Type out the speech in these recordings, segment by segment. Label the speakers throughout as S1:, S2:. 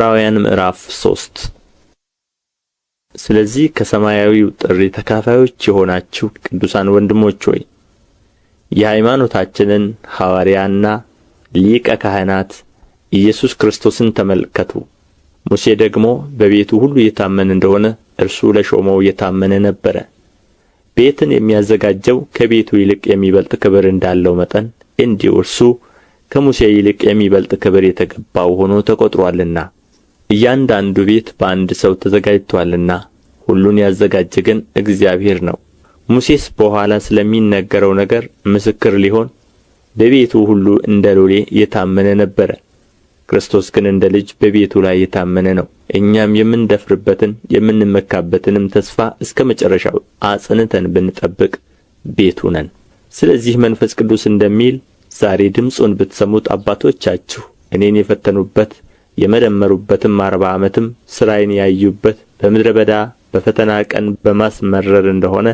S1: ዕብራውያን ምዕራፍ 3 ስለዚህ ከሰማያዊው ጥሪ ተካፋዮች የሆናችሁ ቅዱሳን ወንድሞች ሆይ የሃይማኖታችንን ሐዋርያና ሊቀ ካህናት ኢየሱስ ክርስቶስን ተመልከቱ። ሙሴ ደግሞ በቤቱ ሁሉ የታመነ እንደሆነ እርሱ ለሾመው የታመነ ነበረ። ቤትን የሚያዘጋጀው ከቤቱ ይልቅ የሚበልጥ ክብር እንዳለው መጠን እንዲሁ እርሱ ከሙሴ ይልቅ የሚበልጥ ክብር የተገባው ሆኖ ተቆጥሮአልና። እያንዳንዱ ቤት በአንድ ሰው ተዘጋጅቶአልና ሁሉን ያዘጋጀ ግን እግዚአብሔር ነው። ሙሴስ በኋላ ስለሚነገረው ነገር ምስክር ሊሆን በቤቱ ሁሉ እንደ ሎሌ የታመነ ነበረ። ክርስቶስ ግን እንደ ልጅ በቤቱ ላይ የታመነ ነው። እኛም የምንደፍርበትን የምንመካበትንም ተስፋ እስከ መጨረሻው አጽንተን ብንጠብቅ ቤቱ ነን። ስለዚህ መንፈስ ቅዱስ እንደሚል ዛሬ ድምፁን ብትሰሙት አባቶቻችሁ እኔን የፈተኑበት የመረመሩበትም 40 ዓመትም ሥራዬን ያዩበት በምድረ በዳ በፈተና ቀን በማስመረር እንደሆነ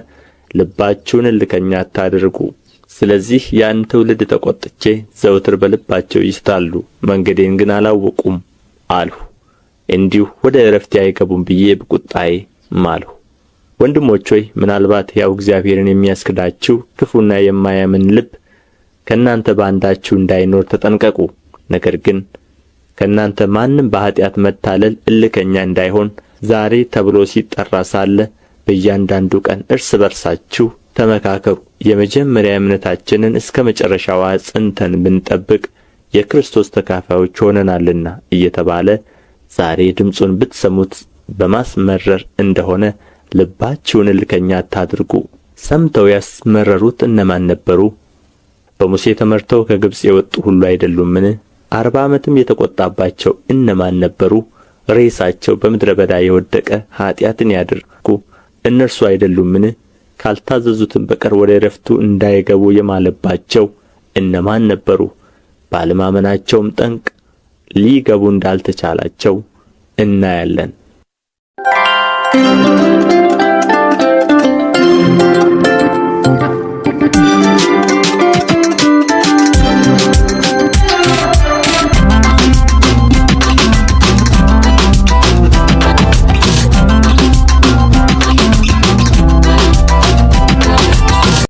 S1: ልባችሁን እልከኛ አታድርጉ። ስለዚህ ያን ትውልድ ተቈጥቼ ዘወትር በልባቸው ይስታሉ፣ መንገዴን ግን አላወቁም አልሁ። እንዲሁ ወደ ዕረፍቴ አይገቡም ብዬ በቍጣዬ ማልሁ። ወንድሞች ሆይ ምናልባት ሕያው እግዚአብሔርን የሚያስክዳችሁ ክፉና የማያምን ልብ ከእናንተ በአንዳችሁ እንዳይኖር ተጠንቀቁ። ነገር ግን ከእናንተ ማንም በኃጢአት መታለል እልከኛ እንዳይሆን ዛሬ ተብሎ ሲጠራ ሳለ በእያንዳንዱ ቀን እርስ በርሳችሁ ተመካከሩ። የመጀመሪያ እምነታችንን እስከ መጨረሻው አጽንተን ብንጠብቅ የክርስቶስ ተካፋዮች ሆነናልና እየተባለ ዛሬ ድምፁን ብትሰሙት በማስመረር እንደሆነ ልባችሁን እልከኛ አታድርጉ። ሰምተው ያስመረሩት እነማን ነበሩ? በሙሴ ተመርተው ከግብፅ የወጡ ሁሉ አይደሉምን? 40 ዓመትም የተቈጣባቸው እነማን ነበሩ? ሬሳቸው በምድረ በዳ የወደቀ ኃጢአትን ያደረጉ እነርሱ አይደሉምን? ካልታዘዙትም በቀር ወደ ዕረፍቱ እንዳይገቡ የማለባቸው እነማን ነበሩ? ባለማመናቸውም ጠንቅ ሊገቡ እንዳልተቻላቸው እናያለን።